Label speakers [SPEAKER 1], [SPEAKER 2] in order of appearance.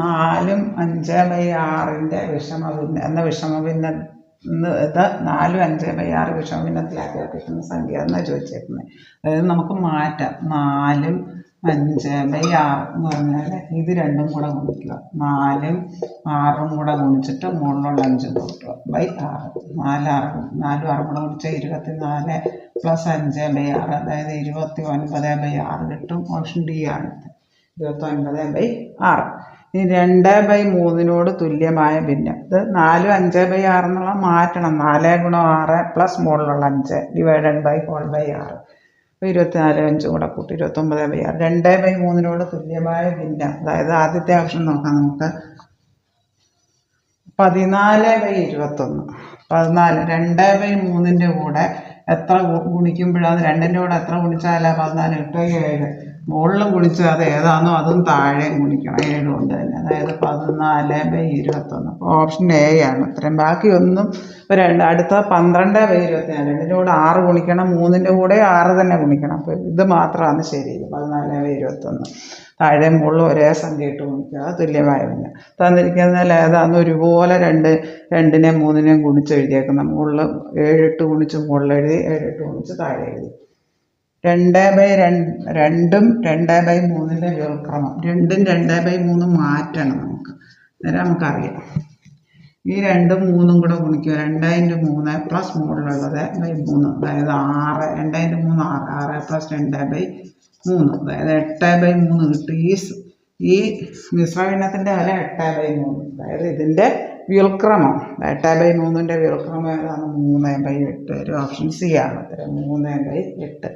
[SPEAKER 1] 4ഉം 5/6 വിഷമഭിന്നം എന്ന വിഷമഭിന്നം ഇത് 4ഉം 5/6 വിഷമഭിന്നത്തിലാക്കിയാൽ കിട്ടുന്ന സംഖ്യ എന്നാണ് ചോദിച്ചേക്കുന്നത്. അതായത് നമുക്ക് മാറ്റാം. 4ഉം 5/6 എന്ന് പറഞ്ഞാൽ ഇത് രണ്ടും കൂടെ ഗുണിക്കുക. 4ഉം 6ഉം കൂടെ ഗുണിച്ചിട്ട് മുകളിലുള്ള 5 കൂട്ടുക /6. 4 6 കൂടെ ഗുണിച്ചാൽ 24 + 5/6 അതായത് 29/6 കിട്ടും. ഓപ്ഷൻ ഡി ആണ്. 29/6. ഇനി 2/3 തുല്യമായ ഭിന്നം. ഇത് 4ഉം 5/6 എന്നുള്ള മാറ്റണം. 4 × 6 പ്ലസ് മുകളിലുള്ള 5 ÷ 24 5 കൂടെ കൂട്ടി 29/6. 2/3 തുല്യമായ ഭിന്നം. അതായത് ആദ്യത്തെ ഓപ്ഷൻ നോക്കാം നമുക്ക്. 14/21. 2/3 കൂടെ എത്ര ഗുണിക്കുമ്പോഴാണ് 2ൻ്റെ കൂടെ എത്ര ഗുണിച്ചാലാണ് 14 കിട്ടുക? 7. മുകളിലും ഗുണിച്ചാൽ അത് ഏതാണോ അതും താഴെയും ഗുണിക്കണം 7 കൊണ്ട് തന്നെ. അതായത് 14/21. അപ്പോൾ ഓപ്ഷൻ എ ആണ് ഉത്തരം. ബാക്കി ഒന്നും അടുത്ത 12/24. 2ൻ്റെ കൂടെ 6 ഗുണിക്കണം. 3ൻ്റെ കൂടെ 6 തന്നെ ഗുണിക്കണം. അപ്പോൾ ഇത് മാത്രമാണ് ശരി. 14/21. താഴെ മുകളിൽ ഒരേ സംഖ്യ ഇട്ട് ഗുണിക്കുക. തുല്യമായ ഭിന്നം. തന്നിരിക്കുന്നതിൽ ഏതാണെന്ന് ഒരുപോലെ 2നെയും 3നെയും ഗുണിച്ച് എഴുതിയേക്കുന്ന. മുകളിൽ 7 ഇട്ട് ഗുണിച്ച് മുകളിൽ എഴുതി, 7 ഇട്ട് ഗുണിച്ച് താഴെ എഴുതി. 2/2ഉം 2/3 വ്യുൽക്രമം. 2ഉം 2/3 മാറ്റണം നമുക്ക്. അന്നേരം നമുക്കറിയാം. ഈ 2ഉം 3ഉം കൂടെ ഗുണിക്കുക. 2/3 പ്ലസ് മുകളിലുള്ളത് /3 അതായത് 6. 2/3 6 പ്ലസ് 2/3 അതായത് 8/3 കിട്ടും. ഈ മിശ്രഭിന്നത്തിൻ്റെ വില 8/3. അതായത് ഇതിൻ്റെ വ്യുൽക്രമം 8/3 വ്യുൽക്രമം ഏതാണ്? 3/8. ഒരു ഓപ്ഷൻ സി ആണ് ഉത്തരം. 3/8.